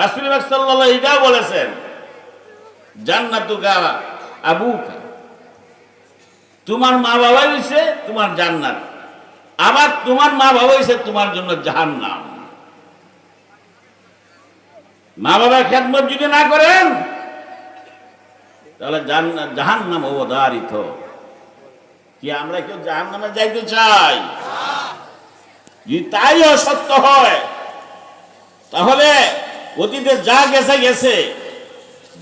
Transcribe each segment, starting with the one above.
রাসূল সাল্লাল্লাহু আলাইহি ওয়াসাল্লাম বলেছেন, জান্নাতুকা আবুকা, তোমার মা বাবা হইছে তোমার জান্নাত, আবার তোমার মা বাবা হইছে তোমার জন্য জাহান্নাম। মা বাবার খেদমত যদি না করেন তাহলে জাহান্নাম অবধারিত। কি আমরা কেউ জাহান্নামে যাইতে চাই? যদি তাই অসত্য হয় তাহলে অতীতে যা গেছে গেছে,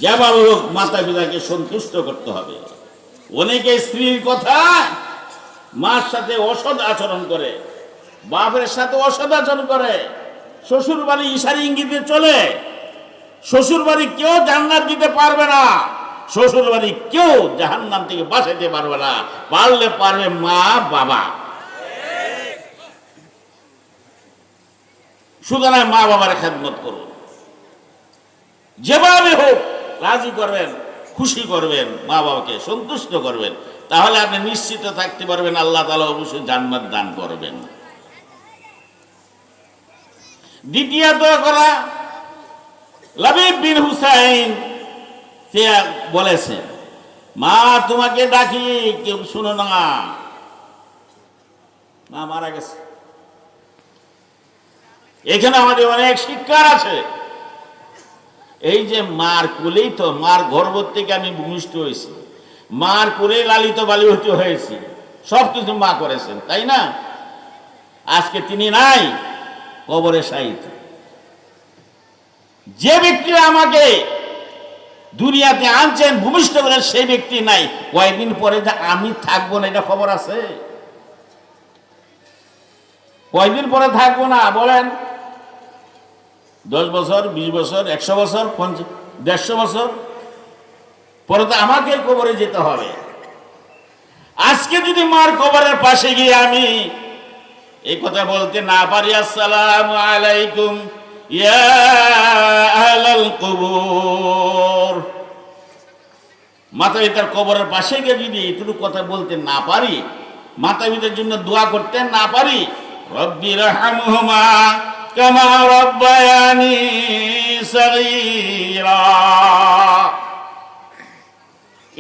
যেভাবে হোক মাতা পিতাকে সন্তুষ্ট করতে হবে। অনেকে স্ত্রীর কথা মার সাথে অসৎ আচরণ করে, বাপের সাথে অসৎ আচরণ করে, শ্বশুর বাড়ি ইশারা ইঙ্গিতে চলে। শ্বশুর বাড়ি কেউ জান্নাত দিতে পারবে না, শ্বশুর বাড়ি কেউ জাহান্নাম থেকে বাঁচাইতে পারবে না। পারলে পারবে মা বাবা। সুতরাং মা বাবার খেদমত করুন, যেভাবে হোক রাজি করবেন, খুশি করবেন, মা বাবাকে সন্তুষ্ট করবেন, তাহলে আপনি নিশ্চিত থাকতে পারবেন আল্লাহ তাআলা অবশ্যই জান্নাত দান করবেন। দ্বিতীয় দোয়া করা, লাবিব বিন হুসাইন সে বলেছে, মা তোমাকে ডাকি কেউ শুনো না, মা মারা গেছে। এখানে আমাদের অনেক শিক্ষার আছে। এই যে মার কোলেই তো, মার গর্ভ থেকে আমি ভূমিষ্ঠ হয়েছি, মার কোলেই লালিত পালিত হয়েছি, সবকিছু মা করেছেন, তাই না? আজকে তিনি নাই, কবরে শায়িত। যে ব্যক্তি আমাকে দুনিয়াতে আনছেন, ভূমিষ্ঠ করেন, সেই ব্যক্তি নাই। কয়েকদিন পরে যে আমি থাকবো না, এটা খবর আছে? কয়েকদিন পরে থাকবো না বলেন? 10 বছর, 20 বছর, 100 বছর, 150 বছর পরে তো আমাকে কবরে যেতে হবে। আজকে যদি মার কবরের পাশে গিয়ে আমি এই কথা বলতে না পারি, আসসালামু আলাইকুম ইয়া আহলাল কুবুর, মাতা পিতার কবরের পাশে গিয়ে যদি এটুকু কথা বলতে না পারি, মাতা পিতার জন্য দোয়া করতে না পারি, রব্বি রহমহুমা কামা রব্বায়ানি সগীরা,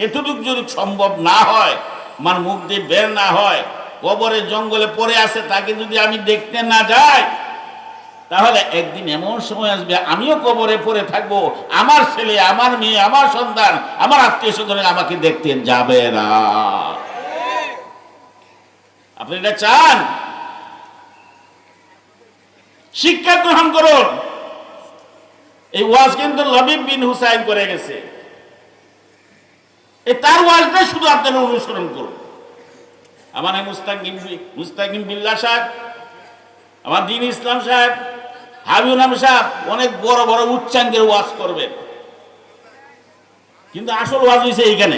এতটুকু যদি সম্ভব না হয়, আমার মুখ দিয়ে বের না হয়, কবরে জঙ্গলে পড়ে আছে, তাকে যদি আমি দেখতে না যাই, তাহলে একদিন এমন সময় আসবে আমিও কবরে পড়ে থাকবো, আমার ছেলে, আমার মেয়ে, আমার সন্তান, আমার আত্মীয় স্বজন আমাকে দেখতে যাবে না। আপনি এটা চান? শিক্ষা গ্রহণ করুন। এই ওয়াজ কিন্তু লাবিব বিন হুসাইন করে গেছে, এই তার ওয়াজটা শুধু আপনারা অনুসরণ করুন। আমার মুস্তাকিম বিল্লাহ সাহেব, আমার দ্বীন ইসলাম সাহেব, হাবিবুল আলম সাহেব অনেক বড় বড় উচ্চাঙ্গের ওয়াজ করবেন, কিন্তু আসল ওয়াজ হয়েছে এইখানে।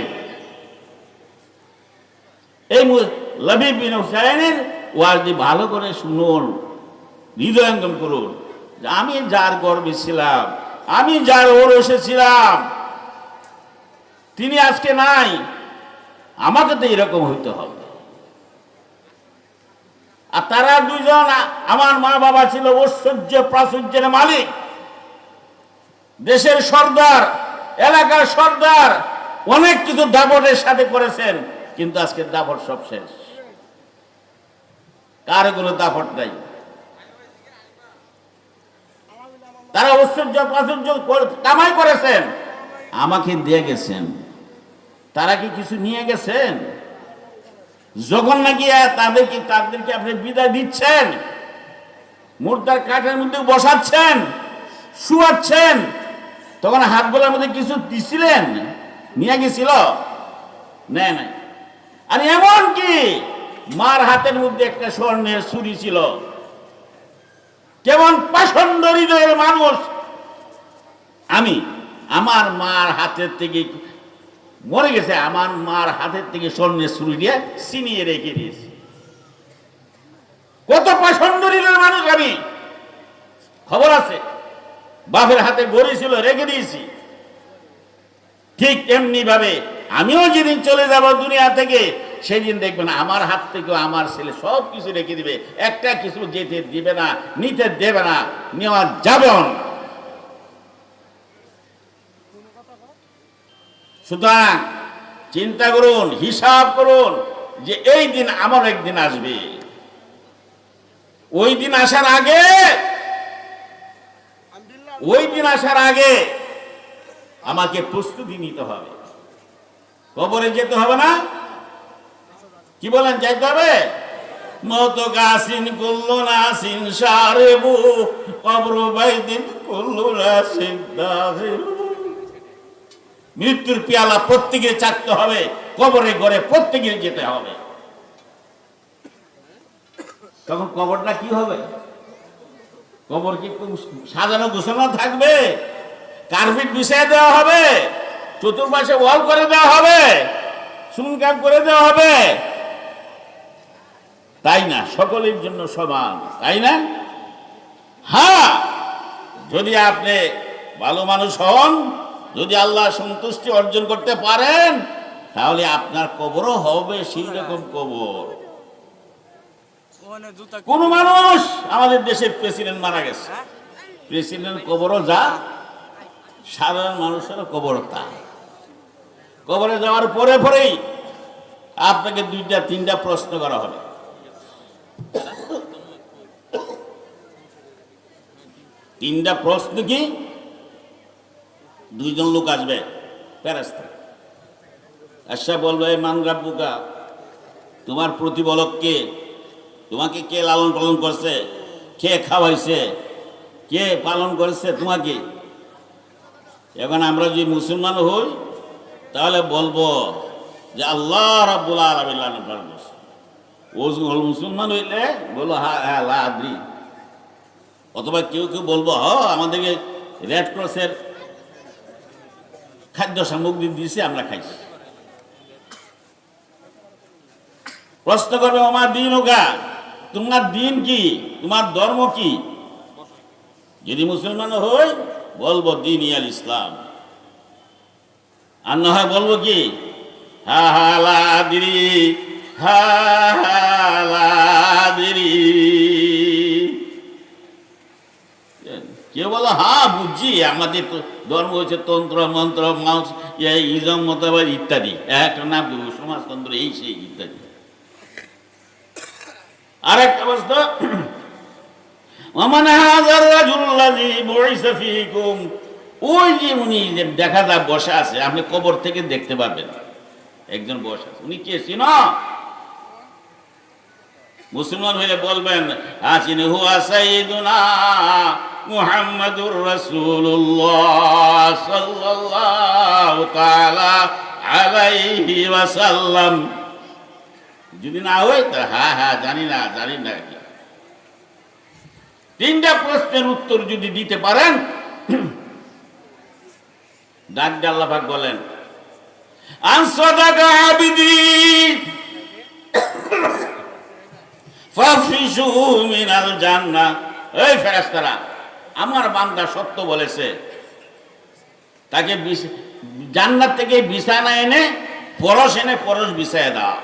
এই লাবিব বিন হুসাইনের ওয়াজটি ভালো করে শুনুন, হৃদয়ঙ্গম করুন, যে আমি যার গর্বে ছিলাম, আমি যার ওরসে ছিলাম, তিনি আজকে নাই, আমাকে তো এরকম হইতে হবে। আর তারা দুইজন, আমার মা বাবা ছিল ঐশ্বর্য প্রাচুর্যের মালিক, দেশের সর্দার, এলাকার সর্দার, অনেক কিছু দাপটের সাথে করেছেন, কিন্তু আজকে দাপট সব শেষ, কার কোনো দাপট নাই। তারা ঐশ্বর্য প্রাচুর্য কামাই করেছেন, আমাকে দিয়ে গেছেন, তারা কি কিছু নিয়ে গেছেন? যখন নাকি তাদেরকে আপনি বিদায় দিচ্ছেন, মুর্দার কাঠের মধ্যে বসাচ্ছেন, শুয়াচ্ছেন, তখন হাত গলার মধ্যে কিছু দিছিলেন? নিয়ে গেছিল? নেয় নাই। আর এমন কি মার হাতের মধ্যে একটা স্বর্ণের ছুরি ছিল। কেমন পাষণ্ড হৃদয়ের মানুষ আমি! আমার মার হাতের থেকে মরে গেছে, আমার মার হাতের থেকে স্বর্ণের ছুরি দিয়ে ছিনিয়ে রেখে দিয়েছি। কত পাষণ্ড হৃদয়ের মানুষ আমি! খবর আছে, বাপের হাতে গড়ি ছিল, রেখে দিয়েছি। ঠিক এমনি ভাবে আমিও যেদিন চলে যাব দুনিয়া থেকে, সেদিন দেখবেন আমার হাত থেকেও আমার ছেলে সব কিছু রেখে দিবে, একটা কিছু যেতে দিবে না, নিতে দেবে না, নেওয়া যাবে না। সুতরাং চিন্তা করুন, হিসাব করুন যে এই দিন আমার একদিন আসবে। ওই দিন আসার আগে আমাকে প্রস্তুতি নিতে হবে। কবরে যেতে হবে না? কি বলেন, যাইতে হবে? মত গাছিন কুল্লু নাসিন সারেবু কবর বাইদিন কুল্লু নাসিন দাখিলু। মৃত্যুর পেয়ালা প্রত্যেকের চাকতে হবে, কবরে ঘরে প্রত্যেকের যেতে হবে। তখন কবরটা কি হবে? কবর কি সাজানো গোছানো থাকবে? কার্পেট বিছায় দেওয়া হবে, চতুর্পাশে ওয়াল করে দেওয়া হবে, সুনকাম করে দেওয়া হবে? তাই না, সকলের জন্য সমান, তাই না? হ্যাঁ, যদি আপনি ভালো মানুষ হন, যদি আল্লাহ সন্তুষ্টি অর্জন করতে পারেন, তাহলে আপনার কবরও হবে সেই রকম কবর। কোন মানুষ, আমাদের দেশের প্রেসিডেন্ট মারা গেছে, প্রেসিডেন্ট কবরও যা, সাধারণ মানুষেরও কবর তা। কবরে যাওয়ার পরেই আপনাকে 2-3টা প্রশ্ন করা হবে। তিনটা প্রশ্ন কি? 2জন লোক আসবে ফেরেশতা, আচ্ছা বলবে মান রাব্বুকা, তোমার প্রতিপালক কে? তোমাকে কে লালন পালন করছে? কে খাওয়াইছে? কে পালন করেছে তোমাকে? এখন আমরা যদি মুসলমান হই তাহলে বলবো যে আল্লাহ রাব্বুল আলামিন লালন পালন করছে। ও মুসলমান হইলে বলো হ্যাঁ লা আদ্রি। অথবা কেউ বলবো আমাদেরকে রেড ক্রসের খাদ্য সামগ্রী দিয়েছে, আমরা খাইছি। প্রশ্ন করবে আমার দিন ওগা, তোমার দিন কি, তোমার ধর্ম কি? যদি মুসলমান হই বলবো দিন ইয়াল ইসলাম, আর না হয় বলবো কি হা হা লা আদ্রি, হা হা লা আদ্রি। কেউ বলো হ্যাঁ বুঝছি, আমাদের ধর্ম হচ্ছে তন্ত্র মন্ত্র মাউস ইজম মতবাদ ইত্যাদি, একটা নাম দেব সমাজতন্ত্র, এই সেই ইত্যাদি। আর একটা অবস্থা, ওই যে উনি দেখা যায় বসে আছে, আপনি কবর থেকে দেখতে পারবেন একজন বসে আছে, উনি কে চিনো? মুসলমান হইলে বলবেন আচিন হুয়া সাইয়্যিদুনা মুহাম্মাদুর রাসূলুল্লাহ সাল্লাল্লাহু তাআলা আলাইহি ওয়াসাল্লাম। যদি না হয় তা হ্যাঁ জানি না। 3টা প্রশ্নের উত্তর যদি দিতে পারেন, ডাক দিয়ে আল্লাহ পাক বলেন আনসাদাকা আবিদি ফাফরিশু মিনাল জান্নাহ। এই ফেরেশতারা, আমার বান্দা সত্য বলেছে, তাকে জান্নাত থেকে বিছানা এনে পরশ বিছায় দাও।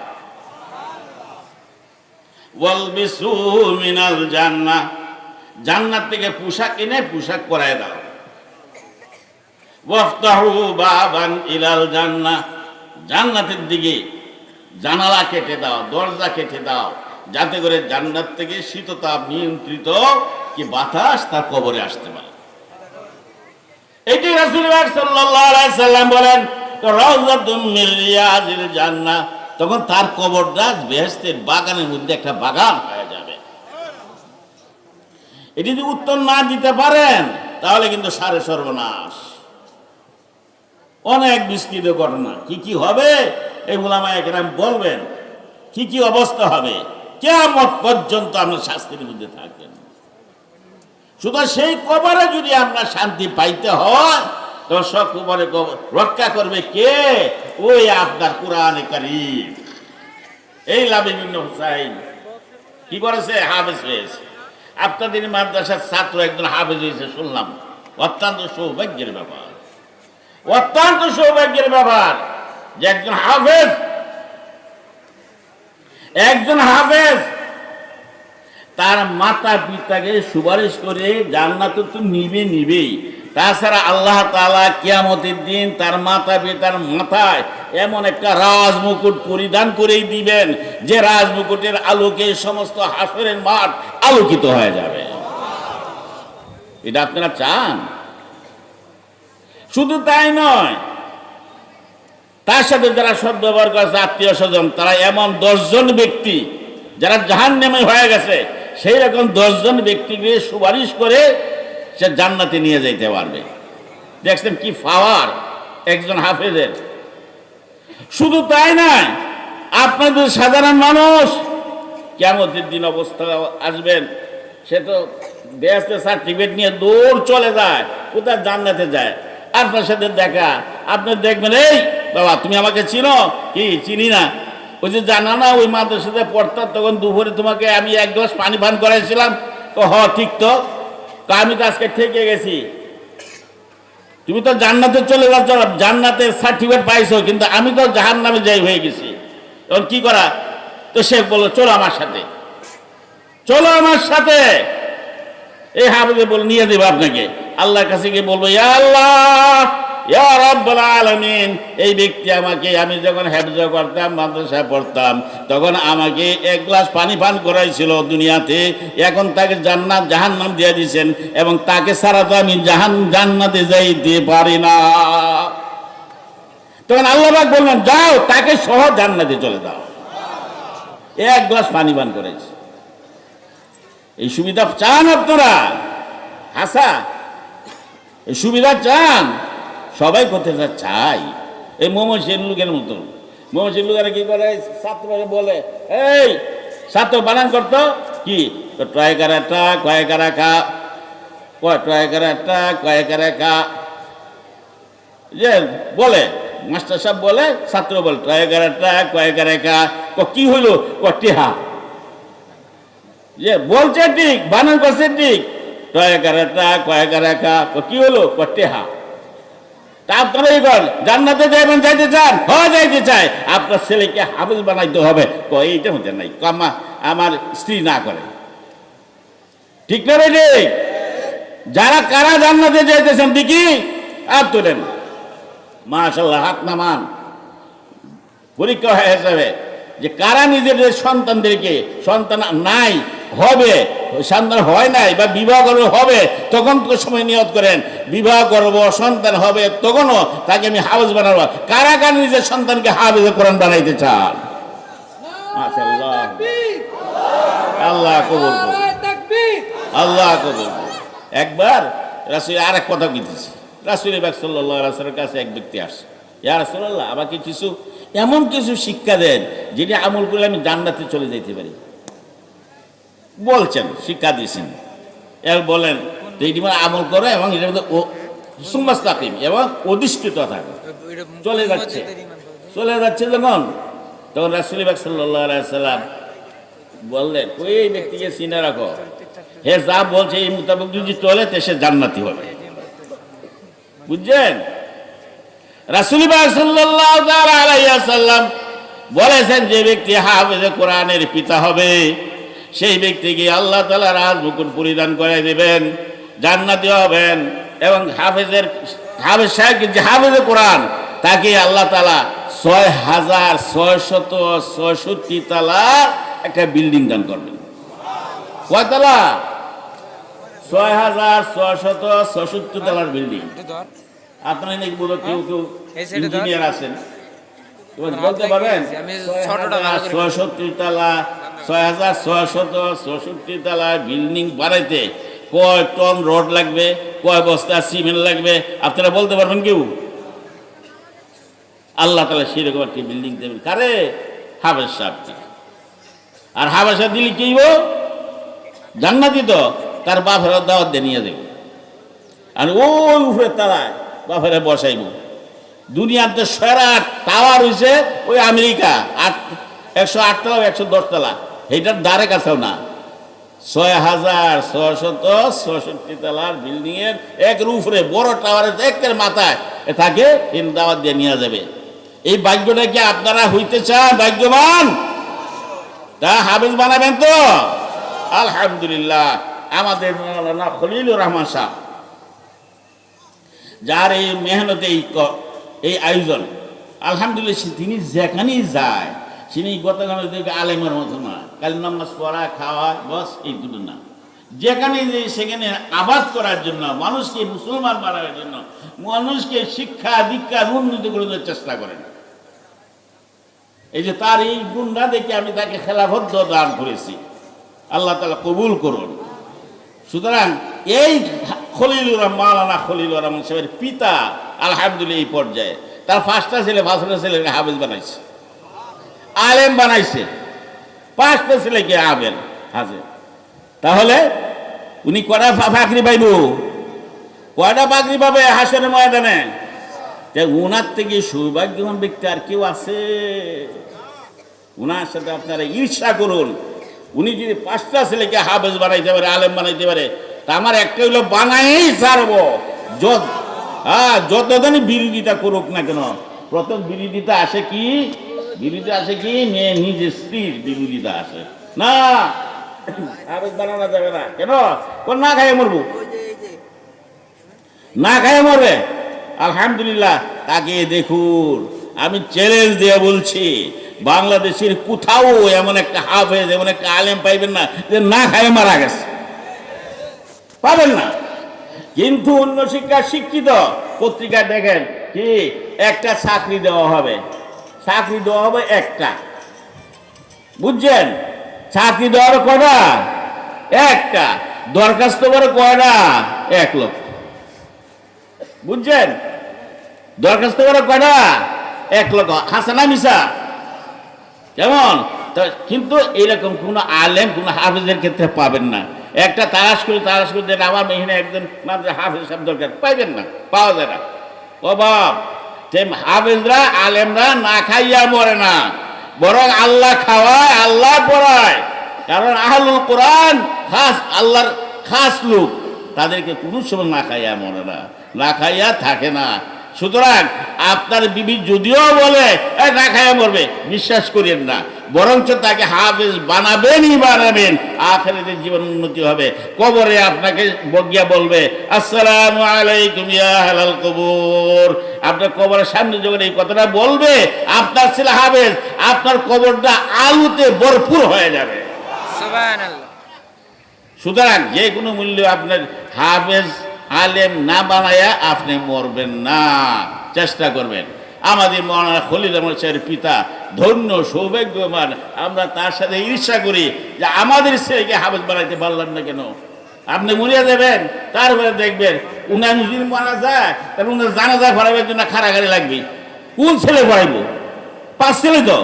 ওয়ালবিসু মিনাল জান্নাহ, জান্নাত থেকে পোশাক এনে পোশাক পরায় দাও। ওয়াফতাহু বাবান ইলাল জান্নাহ, জান্নাতের দিকে জানালা কেটে দাও, দরজা কেটে দাও, যাতে করে জান্নাত থেকে শীততাপ নিয়ন্ত্রিত কি বাতাস তার কবরে আসতে পারে। এটি রাসূলুল্লাহ সাল্লাল্লাহু আলাইহি সাল্লাম বলেন রাউযাতুম মিন রিয়াজিল জান্নাহ, তখন তার কবরটা বেহেশতের বাগানের মধ্যে একটা বাগান হয়ে যাবে। এটি যদি উত্তর না দিতে পারেন তাহলে কিন্তু সারে সর্বনাশ। অনেক বিস্তৃত ঘটনা, কি হবে এই উলামায়ে কেরাম বলবেন, কি অবস্থা হবে, কিয়ামত পর্যন্ত আমরা শাস্তির মধ্যে থাকবেন। সুতরাং সেই কবরে যদি আপনার শান্তি পাইতে হয়, তো সব কবরে রক্ষা করবে কে? ওই আপনার কোরআনে কারীম। এই লাবিব ইবনে হুসাইন কি করেছে? হাফেজ হয়েছে। আপনাদের মাদ্রাসার ছাত্র একজন হাফেজ হয়েছে শুনলাম, অত্যন্ত সৌভাগ্যের ব্যাপার, অত্যন্ত সৌভাগ্যের ব্যাপার যে একজন হাফেজ তার মাতা পিতাকে সুপারিশ করে জান্নাত তো নিবেই, তাছাড়া আল্লাহ তাআলা কিয়ামতের দিন তার মাতা পিতার মাথায় এমন একটা রাজমুকুট পরিধান করেই দিবেন যে রাজমুকুটের আলোকে সমস্ত হাসরের মাঠ আলোকিত হয়ে যাবে। এটা আপনারা চান? শুধু তাই নয়, তার সাথে যারা সদ্ব্যবহার করেছে আত্মীয় স্বজন, তারা এমন 10 জন ব্যক্তি যারা জাহান্নামে হয়ে গেছে, সেই রকম 10 জন ব্যক্তিকে সুপারিশ করে সে জান্নাতে নিয়ে যাইতে পারবে। দেখছেন কি পাওয়ার একজন হাফেজের। শুধু তাই নয়, আপনাদের সাধারণ মানুষ কিয়ামতের দিন অবস্থা আসবেন, সে তো বেহেশতের সার্টিফিকেট নিয়ে দৌড় চলে যায়, কোথায় জান্নাতে যায়। আপনার সাথে দেখা, আপনি দেখবেন, এই বাবা তুমি আমাকে চিনো? কি চিনি না। ওই যে জানা না ওই মাদ্রাসাতে পড়তাম, তখন দুপুরে তোমাকে আমি 1 গ্লাস পানি পান করাইছিলাম। তো ঠিক তো, আমি তো আজকে থেকে গেছি। তুমি তো জান্নাতে চলে যাচ্ছ, জান্নাতের সার্টিফিকেট পাইছো, কিন্তু আমি তো জাহান্নামে যাই হয়ে গেছি। এখন কি করা? তো সে বললো চলো আমার সাথে, চলো আমার সাথে। এই হাফেজে বলে নিয়ে দেবো আপনাকে। আল্লাহর কাছে গিয়ে বলবো, ইয়া আল্লাহ, ইয়া রাব্বুল আলামিন, এই ব্যক্তি আমাকে, আমি যখন হেফজ করতাম, মাদ্রাসায় পড়তাম, তখন আমাকে 1 গ্লাস পানি পান করাইছিল দুনিয়াতে, এখন তাকে জান্নাত জাহান্নাম দিয়ে দিয়েছেন, এবং তাকে ছাড়া তো আমি জান্নাতে যাইতে পারি না। তখন আল্লাহ পাক বললেন, যাও তাকে সহ জান্নাতে চলে যাও, 1 গ্লাস পানি পান করেছে। এই সুবিধা চান আপনারা? হাসা, এই সুবিধা চান? সবাই করতে চাই। এই মোহাম্মদ লোকের মতো মোহাম্মদ লোকেরা কি করে, ছাত্রকে বলে, এই ছাত্র বানান করতো কি, ট্রাই কারাটা কয় কারা খা, ট্রাই কারাটা কয় কারা খা, যে বলে মাস্টার সাহেব বলে, ছাত্র বলে ট্রাই কারাটা কয় কারা খা। কি হইল? টেহা। যে বলছে ঠিক, বানান করছে ঠিক, ট্রাই কারাটা কয় কারা খা। কি হলো? টেহা। তা আপনারা জান্নাতে যাবেন, যাইতে চান? যাইতে চায়। আপনার ছেলেকে হাফেজ বানাইতে হবে। এইটা হতে নাই, আমার স্ত্রী না করে। ঠিক না রে? ঠিক। যারা কারা জান্নাতে যাইতেছেন দেখি হাত তোলেন। মাশাআল্লাহ, হাত নামান। পরীক্ষা হয়ে যাবে যে কারা নিজেদের সন্তানদেরকে, সন্তান নাই হবে, সন্তান হয় নাই বা বিবাহ করবে হবে, তখন তো সময় নিয়ত করেন বিবাহ করবো, সন্তান হবে, তখনও তাকে আমি হাফেজ বানাবো। কারা কারা নিজের সন্তানকে হাফেজ কোরআন বানাইতে চান? মাশাআল্লাহ, আল্লাহ কবুল করুন, আল্লাহ কবুল করুন। একবার রাসূল আরেক কথা বলতেছে, রাসূল সাল্লাল্লাহু আলাইহি ওয়াসাল্লামের কাছে এক ব্যক্তি আসে, ইয়া রাসূলুল্লাহ, আমাকে কিছু এমন কিছু শিক্ষা দেন যেটা আমল করলে আমি জান্নাতে চলে যেতে পারি। বলছেন, শিক্ষা দিয়েছেন। এর বলেন এইটি আমল করো এবং এটার মধ্যে সুম্মাস্তাকিম এবং অধিষ্ঠিত থাকে। চলে যাচ্ছে যখন, তখন রাসূল সাল্লাল্লাহু আলাইহি ওয়াসাল্লাম বললেন, ওই ব্যক্তিকে চিনে রাখো, হে যা বলছে এই মোতাবেক যদি চলে তো সে জান্নাতি হবে। বুঝছেন? রাসূল সাল্লাল্লাহু আলাইহি ওয়াসাল্লাম বলেছেন, যে ব্যক্তি হাফেজে কোরআনের পিতা হবে, সেই ব্যক্তিকে আল্লাহ তাআলা রাজমুকুট পরিধান করে দেবেন, জান্নাতি হবেন। এবং হাফেজ সাহেব যে হাফেজে কোরআন, তাকে আল্লাহ তাআলা 6666 তালা একটা বিল্ডিং দান করবেন। কয় তালা? 6666 তালার বিল্ডিং। আপনারা নাকি বলো কেউ ইঞ্জিনিয়ার আছেন, বলতে পারবেন 66 তালা, 6666 তালা বিল্ডিং বানাইতে কয় টন রড লাগবে, কয় বস্তা সিমেন্ট লাগবে, আপনারা বলতে পারবেন কেউ? আল্লাহ তাআলা সেরকম একটি বিল্ডিং দেবেন। কারে? হাফেজ সাহেবকে। আর হাফেজ সাহেব দিলে কি হইব? জান্নাতি তো। তার বাপের দাওয়াত দিয়ে নিয়ে যাবে, আর ওই উপরে তালায় বাপেরা বসাইব। দুনিয়াতে সেরা টাওয়ার হয়েছে ওই আমেরিকা, 108 তলা 110 তলা, এইটার দ্বারে কাছেও না। 6666 তলার বিল্ডিং এর একের উপরে বড় টাওয়ারের একের মাথায় থাকে, এর দাওয়াত দিয়ে নিয়ে যাবে। এই ভাগ্যটা কি আপনারা হইতে চান ভাগ্যবান? তা হাফেজ বানাবেন তো? আলহামদুলিল্লাহ। আমাদের মাওলানা খলিলুর রহমান সাহেব যার এই মেহনতে এই আয়োজন, আলহামদুলিল্লাহ তিনি যেখানেই যায় তিনি গতকালের দিকে আলেমের মতো না, কাল নামাজ পড়া খাওয়া বস এই দুটো না, যেখানে যে সেখানে আবাদ করার জন্য, মানুষকে মুসলমান বানানোর জন্য, মানুষকে শিক্ষা দীক্ষার উন্নতি করে দেওয়ার চেষ্টা করেন। এই যে তার এই গুণটা দেখে আমি তাকে খেলাফত দান করেছি, আল্লাহ তাআলা কবুল করুন। সুতরাং এই খলিলুর রহমান, মাওলানা খলিলুর রহমান সাহেবের পিতা আলহামদুলিল্লাহ এই পর্যায়ে তার পাঁচটা ছেলে ছেলেকে হাফেজ বানাইছে, আলেম বানাইছে, পাঁচটা ছেলেকে আবেল হাজে। তাহলে উনি কয়টা চাকরি পাইব, কয়টা চাকরি পাবে হাসরের ময়দানে? উনার থেকে সৌভাগ্যবান ব্যক্তি আর কেউ আছে? উনার সাথে আপনারা ঈর্ষা করুন। উনি যদি পাঁচটা ছেলেকে হাফেজ বানাইতে পারে, আলেম বানাইতে পারে, তা আমার একটা হইলো বানাই ছাড়বো। যতদিনই বিরোধিতা করুক না কেন, প্রথম বিরোধিতা আসে কি? বিরোধিতা আসে কি? মেয়ে নিজের স্ত্রীর বিরোধিতা আসে না। হাফেজ বানানো যাবে না কেন? কোন না খাইয়ে মরবো, না খাইয়ে মরবে। আলহামদুলিল্লাহ তাকে দেখুন, আমি চ্যালেঞ্জ দিয়ে বলছি, বাংলাদেশের কোথাও এমন একটা হাফেজ, এমন একটা আলেম পাইবেন না যে না খাইয়ে মারা গেছে, পাবেন না। কিন্তু অন্য শিক্ষা শিক্ষিত পত্রিকা দেখেন কি একটা চাকরি দেওয়া হবে, চাকরি দেওয়া হবে একটা, বুঝছেন? চাকরি দেওয়া হবে কয়টা? একটা। দরখাস্ত করে কয়টা? 1 লক্ষ, বুঝছেন? দরখাস্ত করে কয়টা? 1 লক্ষ। হাসানা মিশা কেমন? কিন্তু এরকম কোন আলেম, কোন হাফেজের ক্ষেত্রে পাবেন না। একটা তালাশ করে আমার মেহিনে একজন হাফেজ সাহেব দরকার, পাইবেন না, পাওয়া যায় না। অভাব। হাফেজরা আলেমরা না খাইয়া মরে না, বরং আল্লাহ খাওয়ায়, আল্লাহ পড়ায়। কারণ আহলুল কোরআন খাস আল্লাহর খাস লোক, তাদেরকে কোনো সময় না খাইয়া মরে না, না খাইয়া থাকে না। সুতরাং আপনার বিবি যদিও বলে না খাইয়া মরবে, বিশ্বাস করেন না, বরঞ্চ তাকে হাফেজ বানাবেনই বানাবেন। আখিরাতের জীবন উন্নতি হবে। কবরে আপনাকে বগিয়া বলবে আসসালামু আলাইকুম ইয়া আহলাল কবর। আপনার কবরের সামনে যখন এই কথাটা বলবে, আপনার ছেলে হাফেজ, আপনার কবরটা আলুতে ভরপুর হয়ে যাবে। সুবহানাল্লাহ। সুতরাং যে কোনো মূল্য আপনার হাফেজ আলেম না বানায়া আপনি মরবেন না, চেষ্টা করবেন। আমাদের মাওলানা খলিল আহমদ সাহেবের পিতা ধন্য, সৌভাগ্যবান। আমরা তার সাথে ঈর্ষা করি যে আমাদের ছেলেকে হাফেজ বানাইতে পারলাম না কেন। আপনি মরিয়া যাবেন, তারপরে দেখবেন উনার যদি মারা যায়, তাহলে উনার জানাজা পড়াবার জন্য খাড়াখাড়ি লাগবে। কোন ছেলে পড়াইব? 5 ছেলে তো।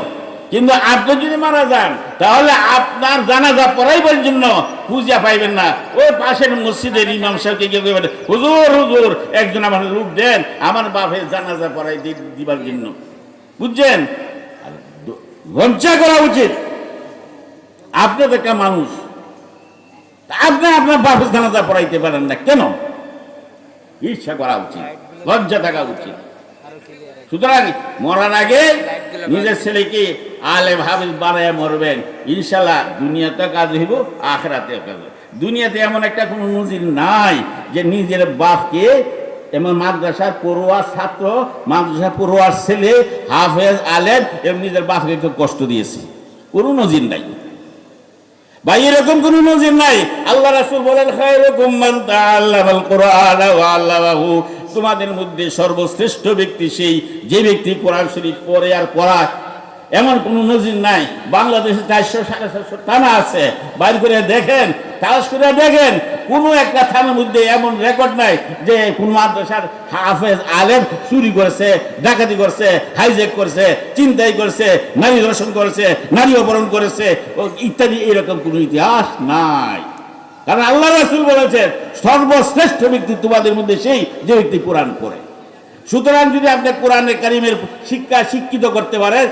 কিন্তু আপনি যদি মারা যান, তাহলে আপনার জানাজা পড়াইবার জন্য পূজা পাইবেন না। ওই পাশের মসজিদের ইমাম সাহেবকে গিয়ে বলবেন, হুজুর হুজুর একজন আমার লোক দেন, আমার বাপের জানাজা পড়াই দিবার জন্য। বুঝছেন? লজ্জা করা উচিত। আপনি তো একটা মানুষ, আপনি আপনার বাপের জানাজা পড়াইতে পারেন না কেন? ঈর্ষা করা উচিত, লজ্জা থাকা উচিত। সুতরাং মরার আগে নিজের ছেলেকে আলেম হাফেজ বানায় মরবেন, ইনশাল্লাহ দুনিয়াতে কাজ হইব, আখিরাতে কাজ। দুনিয়াতে এমন একটা কোনো নজির নাই যে নিজের বাপকে, এমন মাদ্রাসার পড়ুয়ার ছাত্র, মাদ্রাসা পড়ুয়ার ছেলে হাফেজ আলেম এবং নিজের বাপকে একটু কষ্ট দিয়েছে, কোনো নজির নাই ভাই, এরকম কোন নজির নাই। আল্লাহ রাসূল বলেন, খায়রুকুম মান তাআল্লামাল কুরআনা ওয়া আল্লামাহু, তোমাদের মধ্যে সর্বশ্রেষ্ঠ ব্যক্তি সেই যে ব্যক্তি কোরআন শরীফ পড়ে আর পড়ায়। এমন কোন নজির নাই। বাংলাদেশে 400-450 থানা আছে, বাইর করে দেখেন, তালাশ করে দেখেন, কোন একটা থানার মধ্যে এমন রেকর্ড নাই যে কোন মাদ্রাসার হাফেজ আলেম চুরি করেছে, ডাকাতি করেছে, হাইজ্যাক করেছে, চিন্তাই করেছে, নারী ধর্ষণ করেছে, নারী অপহরণ করেছে ইত্যাদি। এরকম কোন ইতিহাস নাই। কারণ আল্লাহ রাসূল বলেছেন, সর্বশ্রেষ্ঠ ব্যক্তি তোমাদের মধ্যে সেই যে ব্যক্তি কোরআন পড়ে। সুতরাং যদি আপনি কোরআনে কারিমের শিক্ষা শিক্ষিত করতে পারেন,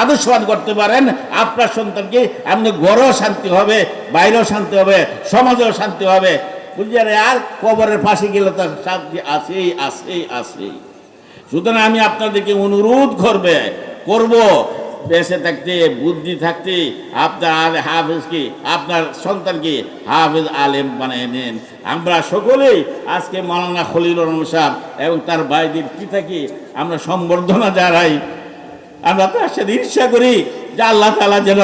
আদর্শবান করতে পারেন, আপনার সন্তানকে আপনি ঘরেও শান্তি হবে, বাইরেও শান্তি হবে, সমাজেও শান্তি হবে। বুঝলেন? আর কবরের পাশে গেলে তো শান্তি আছেই আছেই আছেই। সুতরাং আমি আপনাদেরকে অনুরোধ করব, বেঁচে থাকতে, বুদ্ধি থাকতে আপনার হাফেজকে, আপনার সন্তানকে হাফেজ আলেম বানিয়ে নেন। আমরা সকলেই আজকে মাওলানা খলিলুর রহমান সাহেব এবং তার ভাইদের পিতাকে আমরা সম্বর্ধনা জানাই। আমরা তার সাথে ঈর্ষা করি যে আল্লাহ তাআলা যেন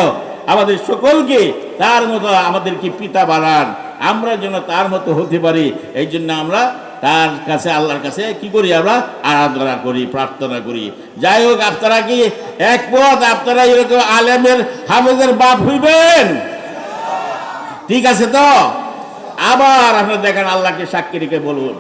আমাদের সকলকে তার মতো আমাদেরকে পিতা বানান, আমরা যেন তার মতো হতে পারি। এই জন্য আমরা তার কাছে, আল্লাহর কাছে কি করি, আমরা আরাধনা করি, প্রার্থনা করি। যাই হোক, আপনারা কি একমত? আপনারা এরকম আলেমের হাফেজের বাপ হইবেন? ঠিক আছে তো? আবার আপনারা দেখেন, আল্লাহকে সাক্ষী রেখে বলুন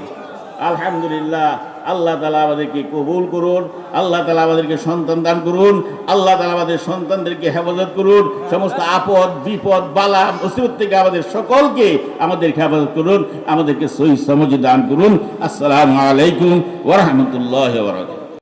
আলহামদুলিল্লাহ। আল্লাহ তাআলা আমাদেরকে কবুল করুন, আল্লাহ তাআলা আমাদেরকে সন্তান দান করুন, আল্লাহ তাআলা আমাদের সন্তানদেরকে হেফাজত করুন, সমস্ত আপদ বিপদ বালা মুসিবত থেকে আমাদের সকলকে আমাদেরকে হেফাজত করুন, আমাদেরকে সহি সমঝ দান করুন। আসসালামু আলাইকুম ওয়া রাহমাতুল্লাহি ওয়া বারাকাতুহু।